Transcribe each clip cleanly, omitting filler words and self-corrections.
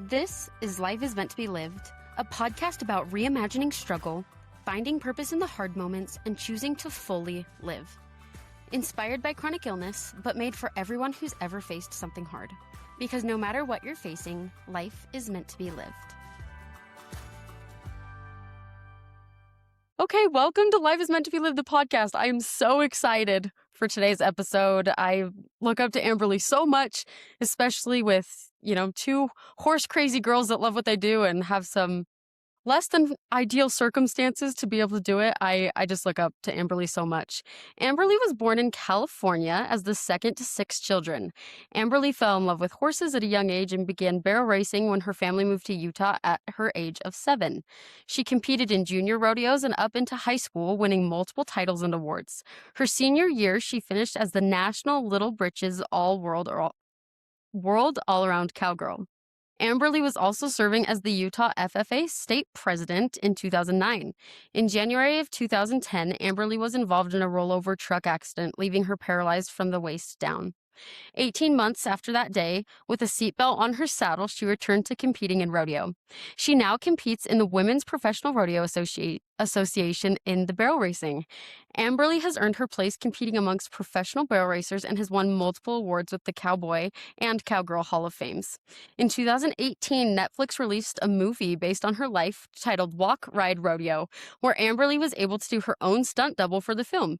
This is Life is Meant to be Lived, a podcast about reimagining struggle, finding purpose in the hard moments, and choosing to fully live. Inspired by chronic illness, but made for everyone who's ever faced something hard. Because no matter what you're facing, life is meant to be lived. Okay, welcome to Life is Meant to be Lived, the podcast. I am so excited for today's episode. I look up to Amberley so much, especially with, two horse crazy girls that love what they do and have some less than ideal circumstances to be able to do it. I just look up to Amberley so much. Amberley was born in California as the second to 6 children. Amberley fell in love with horses at a young age and began barrel racing when her family moved to Utah at her age of 7. She competed in junior rodeos and up into high school, winning multiple titles and awards. Her senior year, she finished as the National Little Britches All-World All-Around Cowgirl. Amberley was also serving as the Utah FFA state president in 2009. In January of 2010, Amberley was involved in a rollover truck accident, leaving her paralyzed from the waist down. 18 months after that day, with a seatbelt on her saddle, she returned to competing in rodeo. She now competes in the Women's Professional Rodeo Association in the barrel racing. Amberley has earned her place competing amongst professional barrel racers and has won multiple awards with the Cowboy and Cowgirl Hall of Fames. In 2018, Netflix released a movie based on her life titled Walk, Ride, Rodeo, where Amberley was able to do her own stunt double for the film.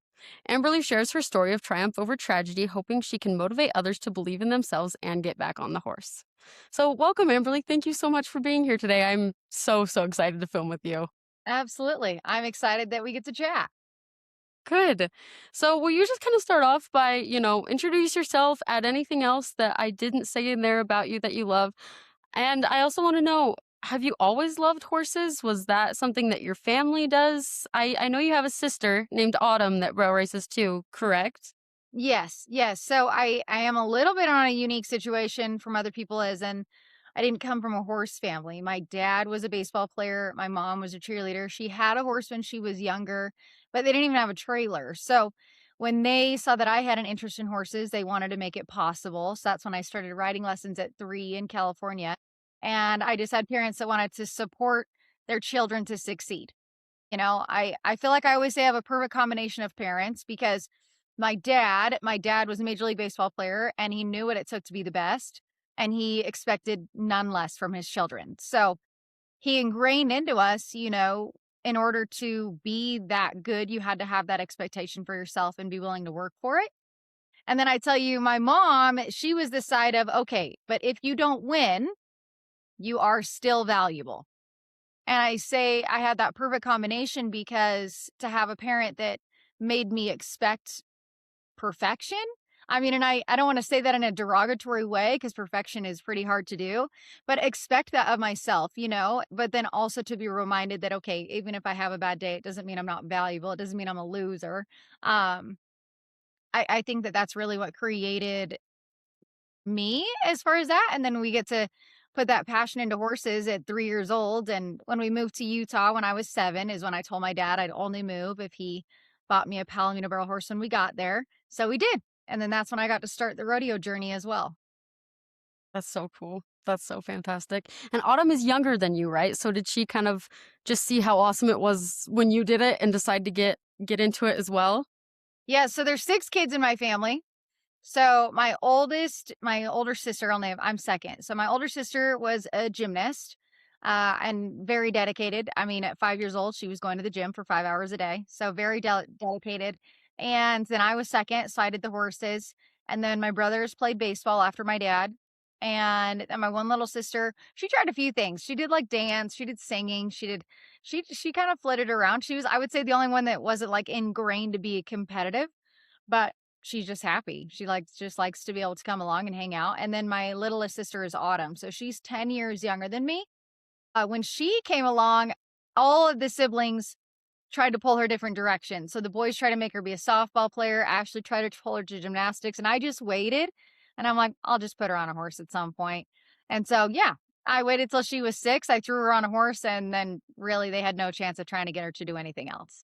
Amberley shares her story of triumph over tragedy, hoping she can motivate others to believe in themselves and get back on the horse. So welcome, Amberley. Thank you so much for being here today. I'm so excited to film with you. Absolutely. I'm excited that we get to chat. Good. So will you just kind of start off by, introduce yourself, add anything else that I didn't say in there about you that you love? And I also want to know, have you always loved horses? Was that something that your family does? I know you have a sister named Autumn that barrel races too, correct? Yes. So I am a little bit on a unique situation from other people, as in I didn't come from a horse family. My dad was a baseball player. My mom was a cheerleader. She had a horse when she was younger, but they didn't even have a trailer. So when they saw that I had an interest in horses, they wanted to make it possible. So that's when I started riding lessons at 3 in California. And I just had parents that wanted to support their children to succeed. I feel like I always say I have a perfect combination of parents, because my dad was a Major League Baseball player and he knew what it took to be the best, and he expected none less from his children. So he ingrained into us, in order to be that good, you had to have that expectation for yourself and be willing to work for it. And then I tell you, my mom, she was the side of, okay, but if you don't win, you are still valuable. And I say I had that perfect combination, because to have a parent that made me expect perfection. I mean, and I don't want to say that in a derogatory way, because perfection is pretty hard to do, but expect that of myself, but then also to be reminded that, okay, even if I have a bad day, it doesn't mean I'm not valuable. It doesn't mean I'm a loser. I think that that's really what created me as far as that. And then we get to put that passion into horses at 3 years old. And when we moved to Utah when I was 7 is when I told my dad I'd only move if he bought me a Palomino barrel horse when we got there. So we did. And then that's when I got to start the rodeo journey as well. That's so cool. That's so fantastic. And Autumn is younger than you, right? So did she kind of just see how awesome it was when you did it and decide to get into it as well? Yeah. So there's 6 kids in my family. So my older sister, I'm second. So my older sister was a gymnast and very dedicated. I mean, at 5 years old, she was going to the gym for 5 hours a day. So very dedicated. And then I was second. So I did the horses. And then my brothers played baseball after my dad. And then my one little sister, she tried a few things. She did like dance. She did singing. She kind of flitted around. She was, I would say, the only one that wasn't like ingrained to be competitive, but she's just happy. She just likes to be able to come along and hang out. And then my littlest sister is Autumn. So she's 10 years younger than me. When she came along, all of the siblings tried to pull her different directions. So the boys tried to make her be a softball player. Ashley tried to pull her to gymnastics. And I just waited. And I'm like, I'll just put her on a horse at some point. And so, yeah, I waited till she was 6. I threw her on a horse. And then really they had no chance of trying to get her to do anything else.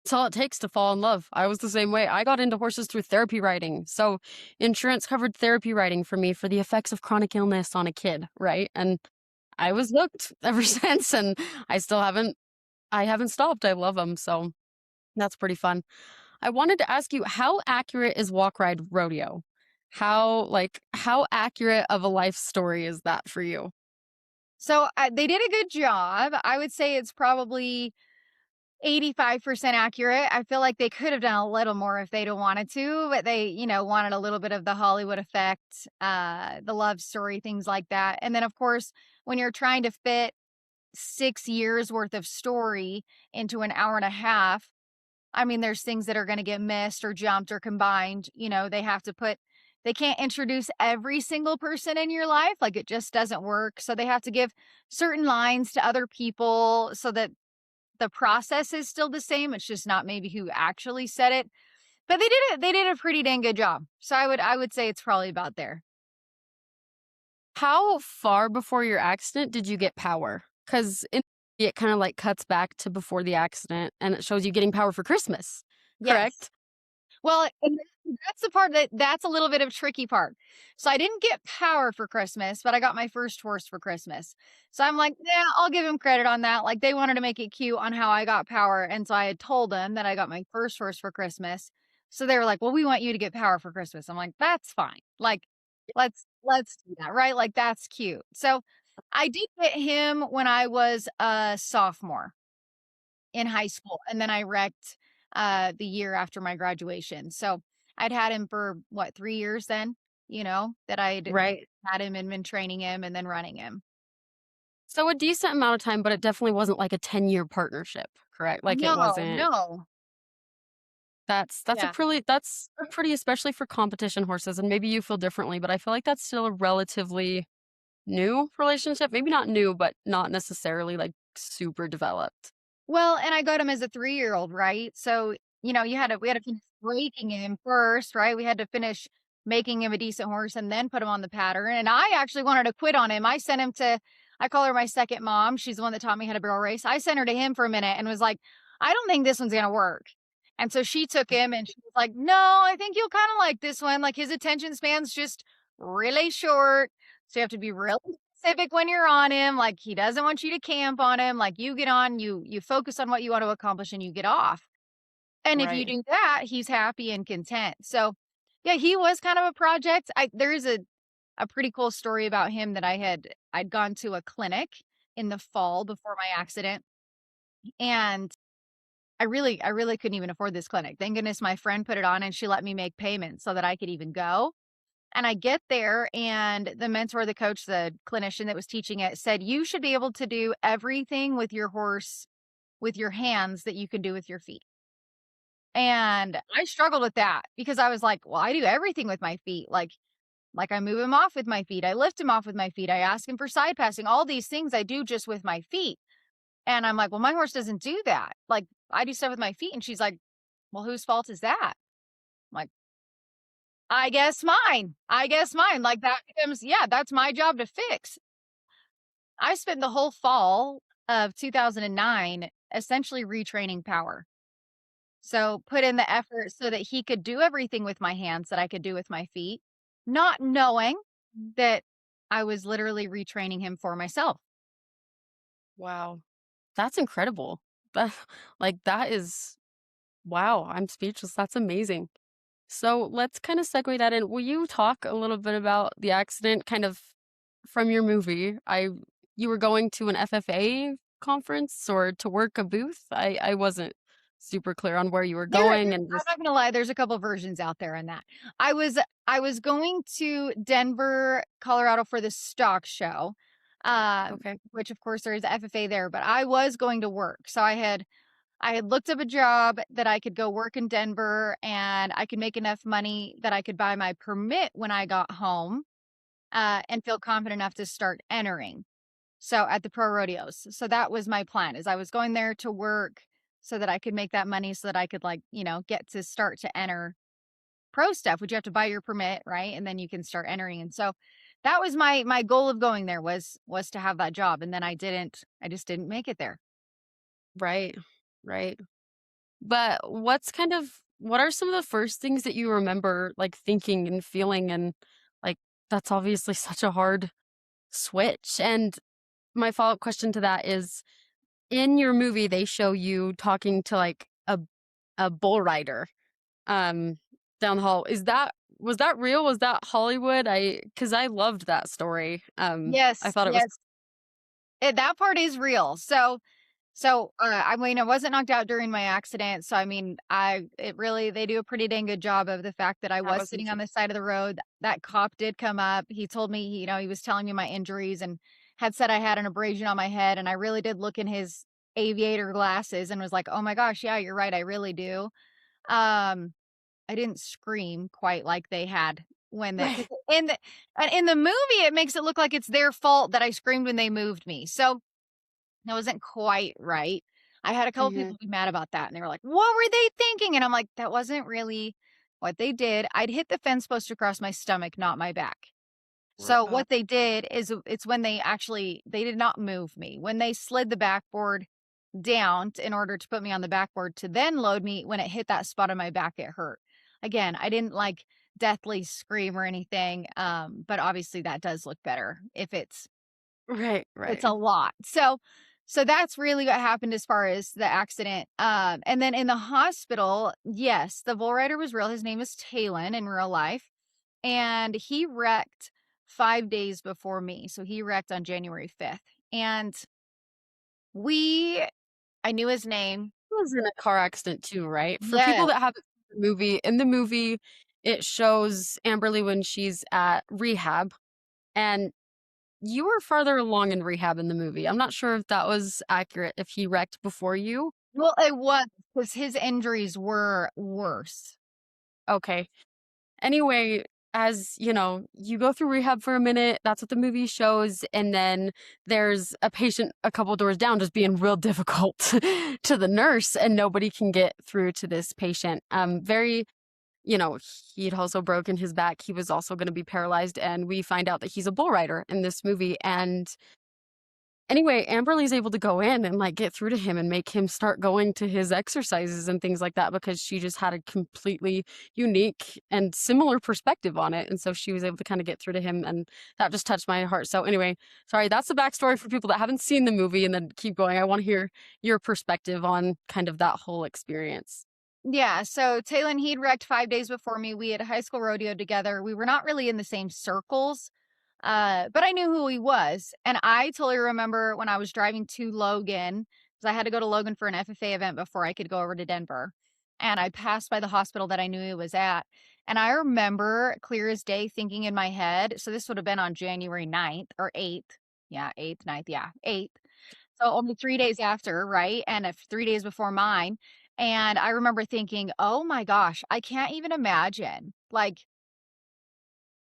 It's all it takes to fall in love. I was the same way. I got into horses through therapy riding. So insurance covered therapy riding for me for the effects of chronic illness on a kid, right? And I was hooked ever since, and I haven't stopped. I love them, so that's pretty fun. I wanted to ask you, how accurate is Walk Ride Rodeo? How accurate of a life story is that for you? So they did a good job. I would say it's probably 85% accurate. I feel like they could have done a little more if they'd have wanted to, but they, wanted a little bit of the Hollywood effect, the love story, things like that. And then, of course, when you're trying to fit 6 years worth of story into an hour and a half, I mean, there's things that are going to get missed or jumped or combined. They can't introduce every single person in your life. Like it just doesn't work. So they have to give certain lines to other people so that the process is still the same. It's just not maybe who actually said it. But they did a pretty dang good job. So I would say it's probably about there. How far before your accident did you get power? Because it kind of like cuts back to before the accident and it shows you getting power for Christmas, Yes. correct? Well, and that's the part that's a little bit of tricky part. So I didn't get power for Christmas, but I got my first horse for Christmas. So I'm like, yeah, I'll give him credit on that. Like they wanted to make it cute on how I got power. And so I had told them that I got my first horse for Christmas. So they were like, well, we want you to get power for Christmas. I'm like, that's fine. Like, let's do that, right? Like that's cute. So I did get him when I was a sophomore in high school, and then I wrecked, the year after my graduation. So, I'd had him for, what, 3 years then, that I'd Right. had him and been training him and then running him. So a decent amount of time, but it definitely wasn't like a 10-year partnership, correct? Like it No, wasn't. no. Yeah. That's a pretty, especially for competition horses, and maybe you feel differently, but I feel like that's still a relatively new relationship. Maybe not new, but not necessarily like super developed. Well, and I got him as a 3-year-old, right? So, we had to finish breaking him first, right? We had to finish making him a decent horse and then put him on the pattern. And I actually wanted to quit on him. I call her my second mom. She's the one that taught me how to barrel race. I sent her to him for a minute and was like, I don't think this one's going to work. And so she took him and she was like, no, I think you'll kind of like this one. Like his attention span's just really short. So you have to be really specific when you're on him. Like he doesn't want you to camp on him. Like you get on, you focus on what you want to accomplish and you get off. And if you Right. do that, he's happy and content. So yeah, he was kind of a project. There is a pretty cool story about him that I'd gone to a clinic in the fall before my accident. And I really couldn't even afford this clinic. Thank goodness my friend put it on and she let me make payments so that I could even go. And I get there, and the mentor, the coach, the clinician that was teaching it said, you should be able to do everything with your horse with your hands that you can do with your feet. And I struggled with that because I was like, well, I do everything with my feet. Like I move him off with my feet. I lift him off with my feet. I ask him for side passing. All these things I do just with my feet. And I'm like, well, my horse doesn't do that. Like I do stuff with my feet. And she's like, well, whose fault is that? I'm like, I guess mine. I guess mine. Like that becomes, yeah, that's my job to fix. I spent the whole fall of 2009 essentially retraining power. So put in the effort so that he could do everything with my hands that I could do with my feet, not knowing that I was literally retraining him for myself. Wow. That's incredible. That that is wow, I'm speechless. That's amazing. So let's kind of segue that in. Will you talk a little bit about the accident kind of from your movie? You were going to an FFA conference or to work a booth? I wasn't super clear on where you were going and I'm just not gonna lie, there's a couple versions out there in that. I was I was going to Denver, Colorado for the stock show, okay. which of course there is FFA there, but I was going to work. So I had looked up a job that I could go work in Denver and I could make enough money that I could buy my permit when I got home, and feel confident enough to start entering. So at the pro rodeos. So that was my plan is I was going there to work so that I could make that money so that I could like, get to start to enter pro stuff, which you have to buy your permit, right? And then you can start entering. And so that was my goal of going there was to have that job. And then I just didn't make it there. Right. Right. But what are some of the first things that you remember, like, thinking and feeling and, like, that's obviously such a hard switch, and my follow-up question to that is, in your movie, they show you talking to, like, a bull rider, um, down the hall. Was that real? Was that Hollywood? Because I loved that story. I Yes, thought it was yes. That part is real. I mean, I wasn't knocked out during my accident, so, I mean, they do a pretty dang good job of the fact that I that was was sitting on insane. the side of the road. That cop did come up. He told me, he was telling me my injuries and had said I had an abrasion on my head, and I really did look in his aviator glasses and was like, "Oh my gosh, yeah, you're right, I really do." Um, I didn't scream quite like they had when that 'cause Right. in the movie, it makes it look like it's their fault that I screamed when they moved me, so that wasn't quite right. I had a couple Mhm. people be mad about that, and they were like, "What were they thinking?" And I'm like, "That wasn't really what they did." I'd hit the fence post across my stomach, not my back. So Uh, what they did is it's when they did not move me. When they slid the backboard down in order to put me on the backboard to then load me, when it hit that spot on my back, it hurt. Again, I didn't like deathly scream or anything, but obviously that does look better if right, it's right. a lot. So that's really what happened as far as the accident. And then in the hospital, yes, the bull rider was real. His name is Talon in real life, and he wrecked 5 days before me. So he wrecked on January 5th. And we I knew his name. He was in a car accident too, right? For people Yes. that haven't seen the movie, in the movie, it shows Amberly when she's at rehab, and you were farther along in rehab in the movie. I'm not sure if that was accurate, if he wrecked before you. Well, it was because his injuries were worse. Okay. Anyway, as you know, you go through rehab for a minute. That's what the movie shows. And then there's a patient a couple doors down just being real difficult to the nurse, and nobody can get through to this patient. Very, you know, he'd also broken his back. He was also going to be paralyzed. And we find out that he's a bull rider in this movie. And anyway, Amberly's able to go in and, like, get through to him and make him start going to his exercises and things like that because she just had a completely unique and similar perspective on it, and so she was able to kinda get through to him, and that just touched my heart. So anyway, sorry, that's the backstory for people that haven't seen the movie, and then keep going. I wanna hear your perspective on kind of that whole experience. Yeah, so Talon, he'd wrecked 5 days before me. We had a high school rodeo together. We were not really in the same circles, but I knew who he was. And I totally remember when I was driving to Logan, because I had to go to Logan for an FFA event before I could go over to Denver. And I passed by the hospital that I knew he was at. And I remember clear as day thinking in my head, so this would have been on January 9th or 8th. Yeah, 8th, 9th, yeah, 8th. So only 3 days after, right? And 3 days before mine. And I remember thinking, "Oh my gosh, I can't even imagine, like,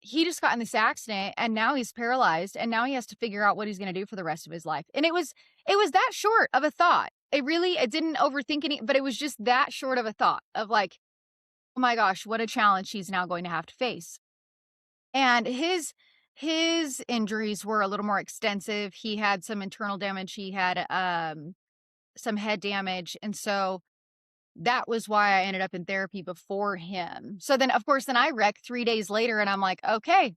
he just got in this accident and now he's paralyzed and now he has to figure out what he's gonna do for the rest of his life." And it was that short of a thought. It didn't overthink any, but it was just that short of a thought of like, "Oh my gosh, what a challenge he's now going to have to face." And his injuries were a little more extensive. He had some internal damage. He had, some head damage, and so that was why I ended up in therapy before him. So then, of course, then I wrecked 3 days later and I'm like, "Okay,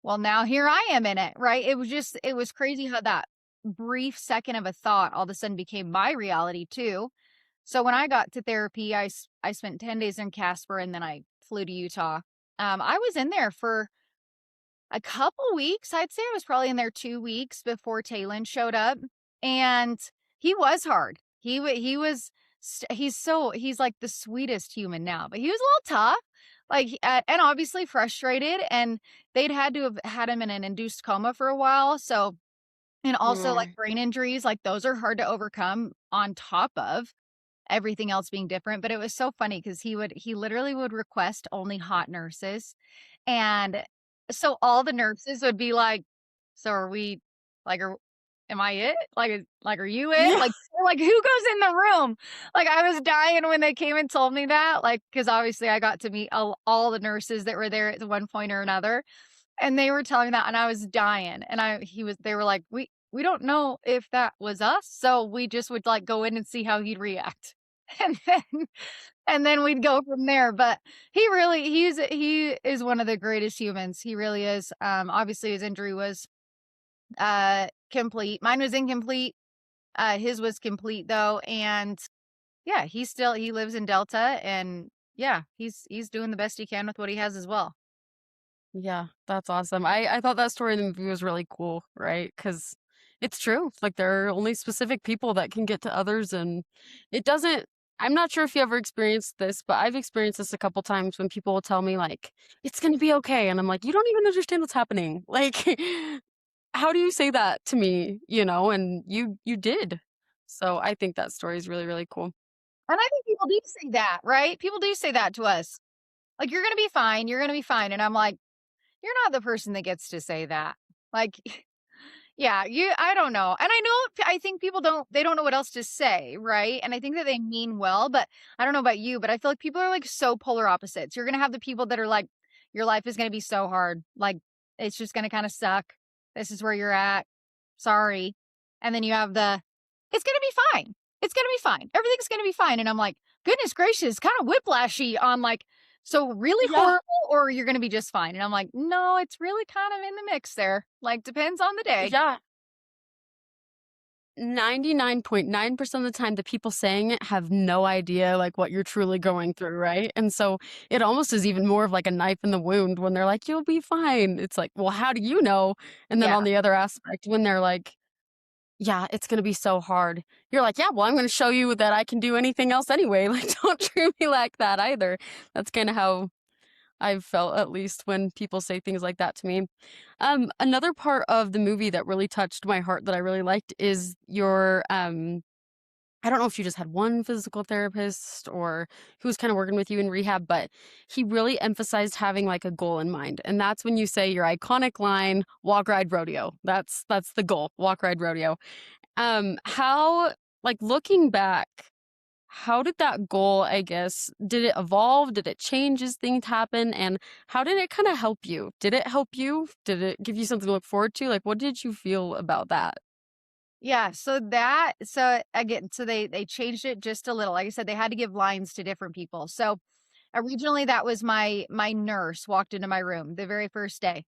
well, now here I am in it," right? It was crazy how that brief second of a thought all of a sudden became my reality too. So when I got to therapy, I spent 10 days in Casper and then I flew to Utah. I was in there for a couple weeks. I'd say I was probably in there 2 weeks before Talon showed up, and he was hard. He was he's like the sweetest human now, but he was a little tough, and obviously frustrated, and they'd had to have had him in an induced coma for a while, so and also, like, Mm. brain injuries, like, those are hard to overcome on top of everything else being different. But it was so funny because he literally would request only hot nurses, and so all the nurses would be like, "So are we like, are am I it? Like, are you it?" Yeah. Like, "Who goes in the room?" Like, I was dying when they came and told me that, like, because obviously I got to meet all the nurses that were there at one point or another, and they were telling me that, and I was dying, and they were like, "We don't know if that was us, so we just would, like, go in and see how he'd react." and then and then we'd go from there. But he is one of the greatest humans. He really is. Obviously his injury was complete. Mine was incomplete. His was complete though. And yeah, he lives in Delta, and yeah, he's doing the best he can with what he has as well. Yeah, that's awesome. I thought that story in the movie was really cool, right? Because it's true. Like there are only specific people that can get to others, and it doesn't. I'm not sure if you ever experienced this, but I've experienced this a couple times when people will tell me like it's gonna be okay, and I'm like, you don't even understand what's happening. Like, how do you say that to me? You know, and you did. So I think that story is really really cool. And I think people do say that, right? People do say that to us. Like, "You're gonna be fine, you're gonna be fine," and I'm like, "You're not the person that gets to say that." Like, yeah, I don't know. And I think people don't know what else to say, right? And I think that they mean well, but I don't know about you, but I feel like people are like so polar opposites. You're gonna have the people that are like, your life is gonna be so hard. Like, it's just gonna kind of suck. This is where you're at. Sorry. And then you have it's gonna be fine. It's gonna be fine. Everything's gonna be fine. And I'm like, goodness gracious, kind of whiplashy on like, so really Yeah. horrible, or you're gonna be just fine. And I'm like, no, it's really kind of in the mix there. Like, depends on the day. Yeah, 99.9% of the time, the people saying it have no idea, like, what you're truly going through, right? And so, it almost is even more of, like, a knife in the wound when they're like, "You'll be fine." It's like, "Well, how do you know?" And then Yeah. on the other aspect, when they're like, "Yeah, it's gonna be so hard." You're like, "Yeah, well, I'm gonna show you that I can do anything else anyway." Like, don't treat me like that either. That's kinda how I've felt, at least when people say things like that to me. Another part of the movie that really touched my heart that I really liked is your I don't know if you just had one physical therapist or who was kind of working with you in rehab, but he really emphasized having like a goal in mind. And that's when you say your iconic line, walk ride rodeo. That's the goal, walk ride rodeo. How like looking back, how did that goal, I guess, did it evolve? Did it change as things happen? And how did it kind of help you? Did it help you? Did it give you something to look forward to? Like, what did you feel about that? Yeah, so they changed it just a little. Like I said, they had to give lines to different people. So originally that was my nurse walked into my room the very first day,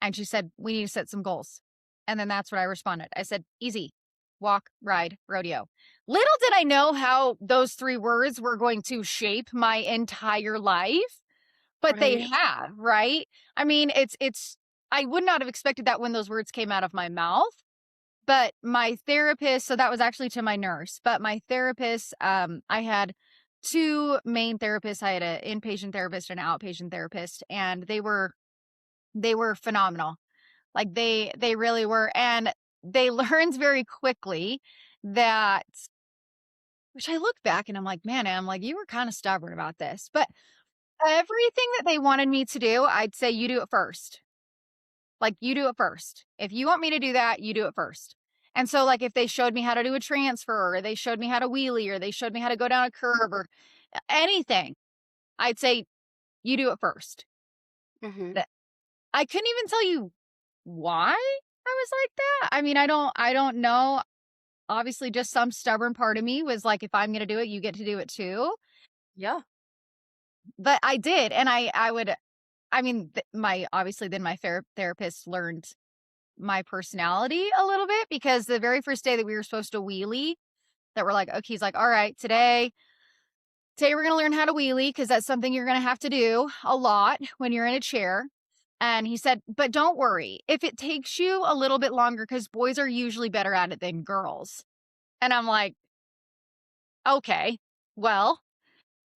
and she said, "We need to set some goals." And then that's what I responded. I said, "Easy. Walk, ride, rodeo." Little did I know how those 3 words were going to shape my entire life, but they Right. have, right? I mean, it's I would not have expected that when those words came out of my mouth. But my therapist, so that was actually to my nurse, but my therapist, I had 2 main therapists. I had an inpatient therapist and an outpatient therapist, and they were phenomenal. Like, they really were, and they learned very quickly that, which I look back and I'm like, "Man," I'm like, "You were kinda stubborn about this." But everything that they wanted me to do, I'd say, "You do it first." Like, you do it first. If you want me to do that, you do it first. And so, like, if they showed me how to do a transfer, or they showed me how to wheelie, or they showed me how to go down a curve, or anything, I'd say, you do it first. Hmm. That I couldn't even tell you why I was like that. I mean, I don't know. Obviously, just some stubborn part of me was like, if I'm gonna do it, you get to do it too. Yeah. But I did, and I would. I mean, my obviously then my therapist learned my personality a little bit, because the very first day that we were supposed to wheelie, that we're like, okay, he's like, all right, today we're gonna learn how to wheelie, because that's something you're gonna have to do a lot when you're in a chair. And he said, but don't worry if it takes you a little bit longer, because boys are usually better at it than girls. And I'm like, okay, well,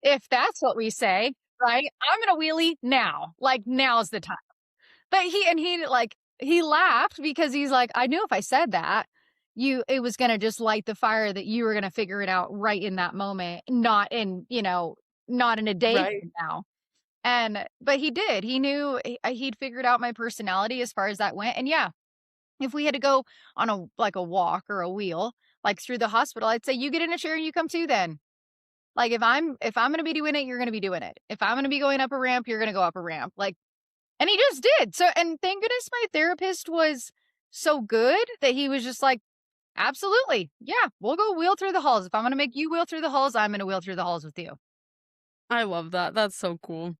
if that's what we say, right, I'm gonna wheelie now. Like, now's the time. But he laughed, because he's like, "I knew if I said that, it was gonna just light the fire, that you were gonna figure it out right in that moment, not in a day Right. from now." But he did. He knew he'd figured out my personality as far as that went. And yeah, if we had to go on a walk or a wheel, like through the hospital, I'd say, "You get in a chair and you come too then." Like, if I'm gonna be doing it, you're gonna be doing it. If I'm gonna be going up a ramp, you're gonna go up a ramp. Like, and he just did. So, and thank goodness my therapist was so good that he was just like, Absolutely. Yeah, we'll go wheel through the halls. If I'm gonna make you wheel through the halls, I'm gonna wheel through the halls with you. I love that. That's so cool.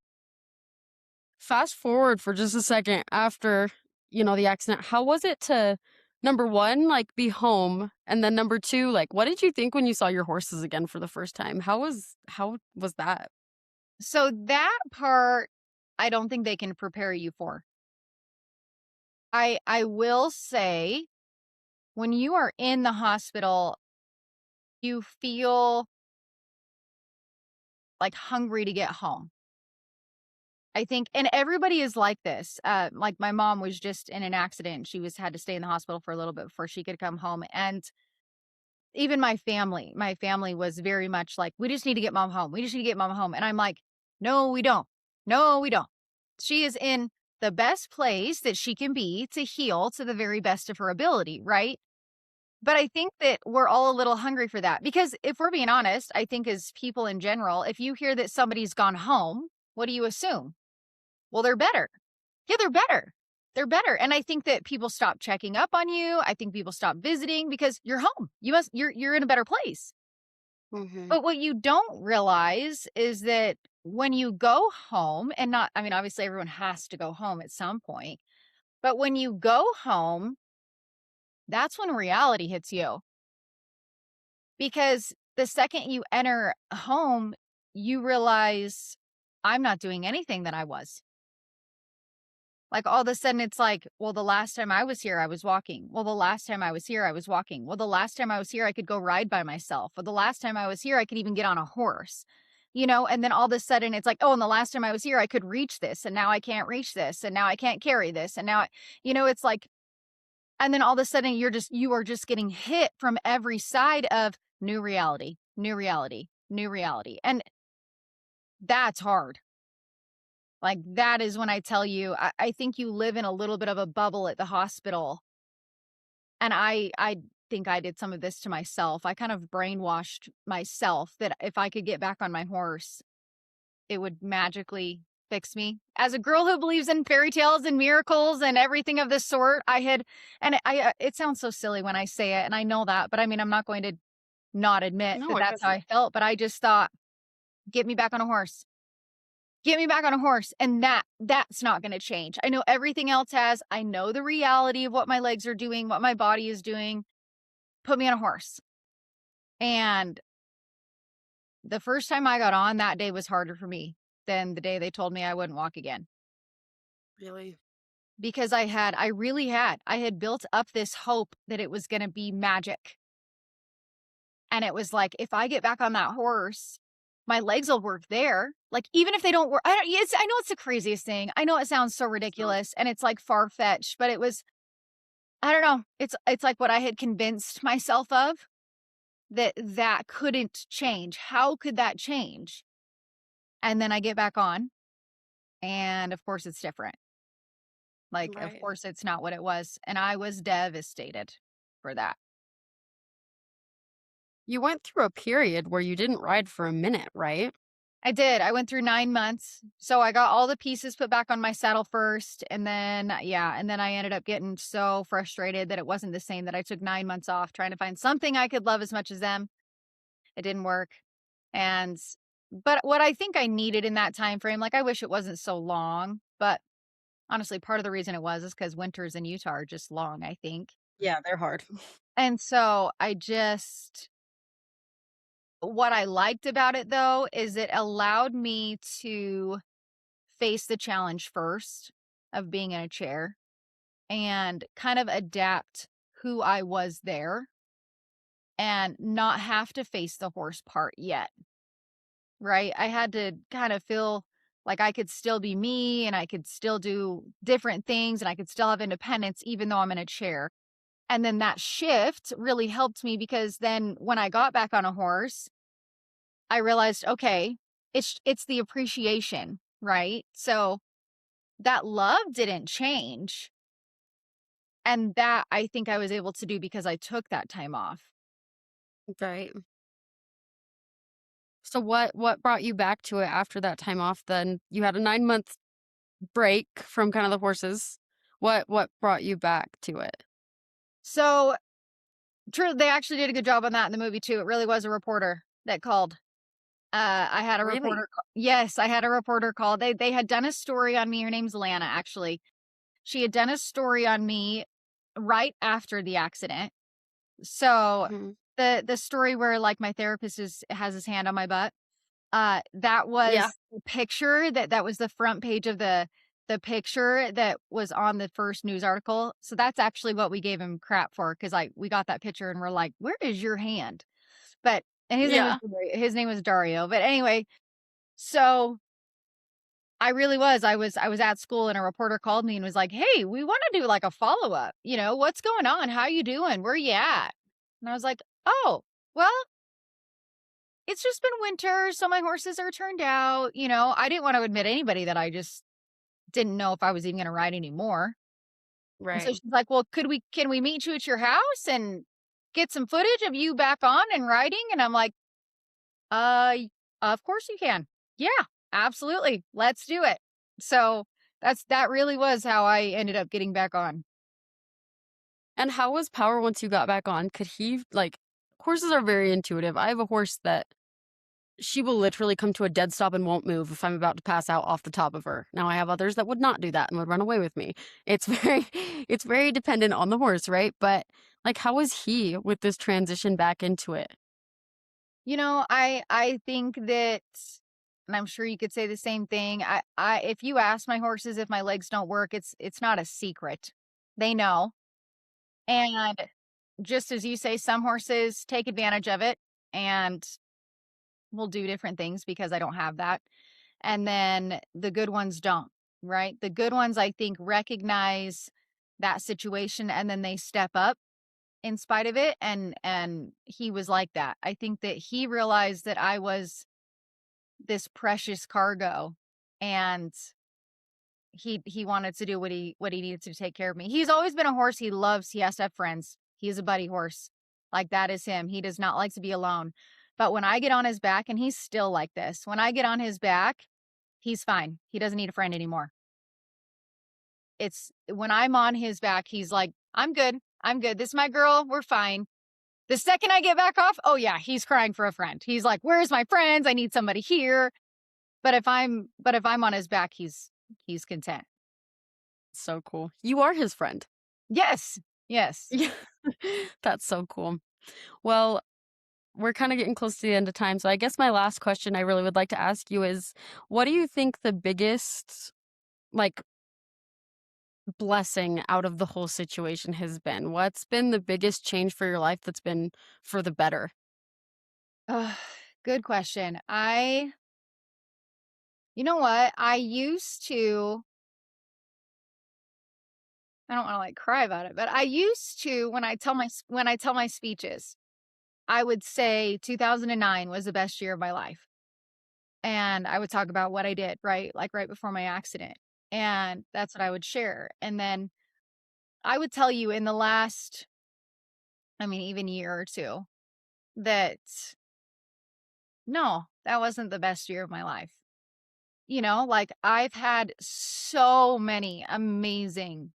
Fast forward for just a second after, the accident. How was it to number 1, like, be home, and then number 2, like, what did you think when you saw your horses again for the first time? How was that? So that part, I don't think they can prepare you for. I will say, when you are in the hospital, you feel like hungry to get home. I think, and everybody is like this. Like my mom was just in an accident. She was had to stay in the hospital for a little bit before she could come home. And even my family was very much like, we just need to get mom home. We just need to get mom home. And I'm like, no, we don't. No, we don't. She is in the best place that she can be to heal to the very best of her ability, right? But I think that we're all a little hungry for that because if we're being honest, I think as people in general, if you hear that somebody's gone home, what do you assume? Well, they're better. Yeah, they're better. They're better. And I think that people stop checking up on you. I think people stop visiting because you're home. You're in a better place. Mhm. But what you don't realize is that when you go home and not I mean obviously everyone has to go home at some point, but when you go home, that's when reality hits you. Because the second you enter home, you realize I'm not doing anything that I was. Like, all of a sudden, it's like, well, the last time I was here, I was walking. Well, the last time I was here, I was walking. Well, the last time I was here, I could go ride by myself. Well, the last time I was here, I could even get on a horse, and then all of a sudden it's like, oh, and the last time I was here, I could reach this. And now I can't reach this. And now I can't carry this. And now, it's like, and then all of a sudden you are just getting hit from every side of new reality, new reality, new reality. And that's hard. Like, that is when I tell you, I think you live in a little bit of a bubble at the hospital, and I think I did some of this to myself. I kind of brainwashed myself that if I could get back on my horse, it would magically fix me. As a girl who believes in fairy tales and miracles and everything of this sort, I had and it sounds so silly when I say it, and I know that, but I mean, I'm not going to not admit No, that it that's how doesn't. I felt, but I just thought, "Get me back on a horse. Get me back on a horse," and that's not gonna change. I know everything else has. I know the reality of what my legs are doing, what my body is doing. Put me on a horse. And the first time I got on, that day was harder for me than the day they told me I wouldn't walk again. Really? Because I had built up this hope that it was gonna be magic. And it was like, if I get back on that horse, my legs will work there. Like, even if they don't work, I know it's the craziest thing. I know it sounds so So ridiculous and it's like far fetched, but it was, I don't know. It's like what I had convinced myself of that couldn't change. How could that change? And then I get back on, and of course it's different. Like, of right. course it's not what it was. And I was devastated for that. You went through a period where you didn't ride for a minute, right? I did. I went through 9 months. So I got all the pieces put back on my saddle first, and then yeah, and then I ended up getting so frustrated that it wasn't the same that I took 9 months off trying to find something I could love as much as them. It didn't work. And but what I think I needed in that time frame, like I wish it wasn't so long, but honestly, part of the reason it was is because winters in Utah are just long, I think. Yeah, they're hard. And so I just what I liked about it though is it allowed me to face the challenge first of being in a chair and kind of adapt who I was there and not have to face the horse part yet, right? I had to kind of feel like I could still be me and I could still do different things and I could still have independence even though I'm in a chair. And then that shift really helped me because then when I got back on a horse, I realized, okay, it's the appreciation, right? So that love didn't change. And that I think I was able to do because I took that time off. Right. So what brought you back to it after that time off then? You had a 9-month break from kind of the horses. What brought you back to it? So True, they actually did a good job on that in the movie too. It really was a reporter that called. I had a Really? reporter ca Yes, I had a reporter call. They had done a story on me. Her name's Lana, actually. She had done a story on me right after the accident. So, Mhm. the story where, like, my therapist has his hand on my butt, that Yeah. was the picture that was the front page of the picture that was on the first news article. So that's actually what we gave him crap for, 'cause, like, we got that picture and we're like, "Where is your hand?" But and Yeah. His name was Dario. But anyway, so I really was. I was at school and a reporter called me and was like, "Hey, we wanna do, like, a follow-up. What's going on? How you doing? Where you at?" And I was like, "Oh, well, it's just been winter, so my horses are turned out." I didn't want to admit anybody that I just didn't know if I was even gonna ride anymore. And so Right. she's like, "Well, can we meet you at your house and get some footage of you back on and riding?" And I'm like, of course you can. Yeah, absolutely. Let's do it." So that really was how I ended up getting back on. And how was Power once you got back on? Could he like horses are very intuitive. I have a horse that she will literally come to a dead stop and won't move if I'm about to pass out off the top of her. Now I have others that would not do that and would run away with me. It's very it's very dependent on the horse, right? But like how was he with this transition back into it? I think that, and I'm sure you could say the same thing. I If you ask my horses if my legs don't work, it's not a secret. They know. And just as you say, some horses take advantage of it and will do different things because I don't have that. And then the good ones don't, right? The good ones, I think, recognize that situation and then they step up in spite of it. And he was like that. I think that he realized that I was this precious cargo and he wanted to do what he needed to take care of me. He's always been a horse he has to have friends. He's a buddy horse. Like that is him. He does not like to be alone. But when I get on his back, and he's still like this, when I get on his back, he's fine. He doesn't need a friend anymore. It's when I'm on his back, he's like, "I'm good. I'm good. This is my girl. We're fine." The second I get back off, oh yeah, he's crying for a friend. He's like, "Where's my friends? I need somebody here." But if I'm on his back, he's content. So cool. You are his friend. Yes. Yes. Yeah. That's so cool. Well, we're kind of getting close to the end of time. So I guess my last question I really would like to ask you is what do you think the biggest like blessing out of the whole situation has been? What's been the biggest change for your life that's been for the better? Ugh, good question. You know what? I don't want to like cry about it, but I used to, when I tell my speeches, I would say 2009 was the best year of my life. And I would talk about what I did, right? Like right before my accident. And that's what I would share. And then I would tell you in the last, I mean, even year or two, that no, that wasn't the best year of my life. Like I've had so many amazing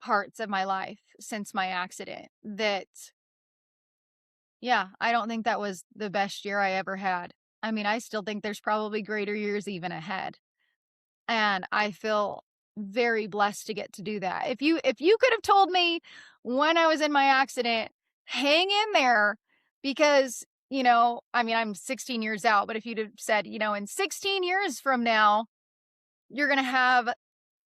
parts of my life since my accident that, yeah, I don't think that was the best year I ever had. I mean, I still think there's probably greater years even ahead. And I feel very blessed to get to do that. If you could have told me when I was in my accident, hang in there because, I mean, I'm 16 years out, but if you'd have said, in 16 years from now, you're going to have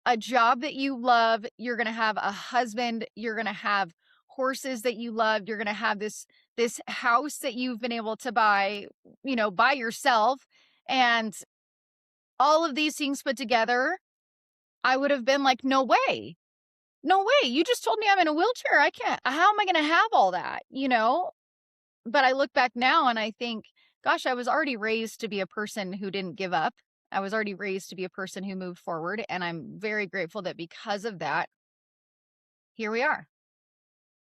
a job that you love, you're going to have a husband, you're going to have horses that you love, you're going to have this house that you've been able to buy, by yourself, and all of these things put together, I would have been like, "No way. No way. You just told me I'm in a wheelchair. I can't. How am I going to have all that?" But I look back now and I think, gosh, I was already raised to be a person who didn't give up. I was already raised to be a person who moved forward. And I'm very grateful that because of that, here we are.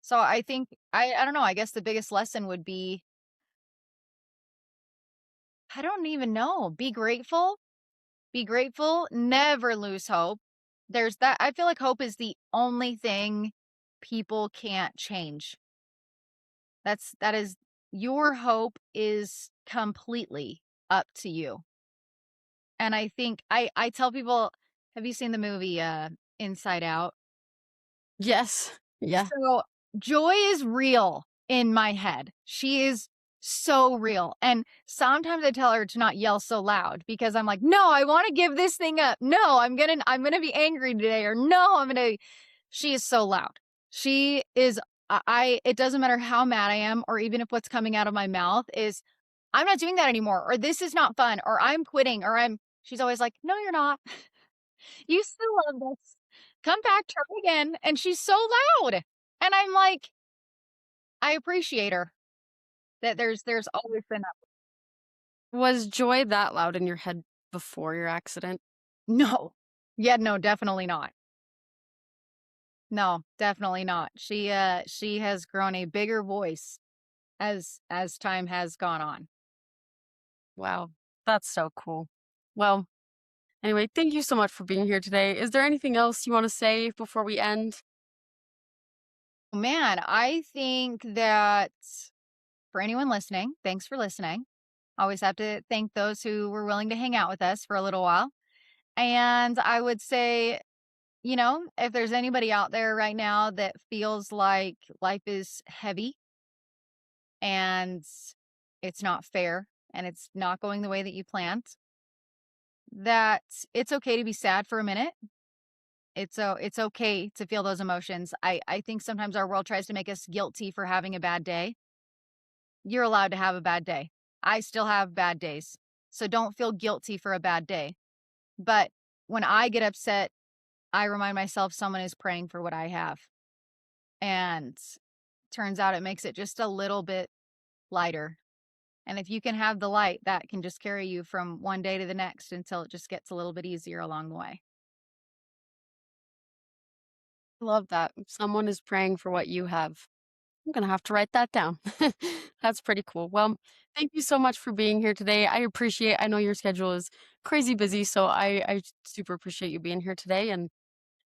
So I think, I don't know, I guess the biggest lesson would be, I don't even know, be grateful. Be grateful. Never lose hope. There's that. I feel like hope is the only thing people can't change. That is your hope is completely up to you. And I think I tell people, have you seen the movie Inside Out? Yes. Yeah. So Joy is real in my head. She is so real. And sometimes I tell her to not yell so loud because I'm like, no, I want to give this thing up. No, I'm gonna be angry today, or no, she is so loud. She is it doesn't matter how mad I am, or even if what's coming out of my mouth is, I'm not doing that anymore, or this is not fun, or I'm quitting, or she's always like, no, you're not. You still love this. Come back, try again. And she's so loud. And I'm like, I appreciate her that there's always been that. Was Joy that loud in your head before your accident? No. Yeah, no, definitely not. No, definitely not. She has grown a bigger voice as time has gone on. Wow. That's so cool. Well, anyway, thank you so much for being here today. Is there anything else you want to say before we end? Man, I think that for anyone listening, thanks for listening. Always have to thank those who were willing to hang out with us for a little while. And I would say, if there's anybody out there right now that feels like life is heavy and it's not fair and it's not going the way that you planned, that it's okay to be sad for a minute. It's okay to feel those emotions. I think sometimes our world tries to make us guilty for having a bad day. You're allowed to have a bad day. I still have bad days. So don't feel guilty for a bad day. But when I get upset, I remind myself someone is praying for what I have. And turns out it makes it just a little bit lighter. And if you can have the light, that can just carry you from one day to the next until it just gets a little bit easier along the way. Love that. Someone is praying for what you have. I'm going to have to write that down. That's pretty cool. Well, thank you so much for being here today. I know your schedule is crazy busy, so I super appreciate you being here today. And,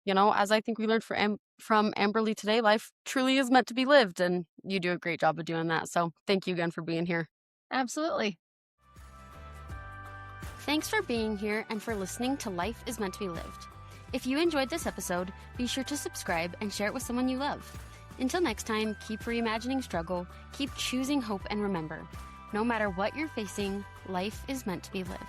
as I think we learned from Amberley today, life truly is meant to be lived, and you do a great job of doing that. So thank you again for being here. Absolutely. Thanks for being here and for listening to Life is Meant to be Lived. If you enjoyed this episode, be sure to subscribe and share it with someone you love. Until next time, keep reimagining struggle, keep choosing hope, and remember, no matter what you're facing, life is meant to be lived.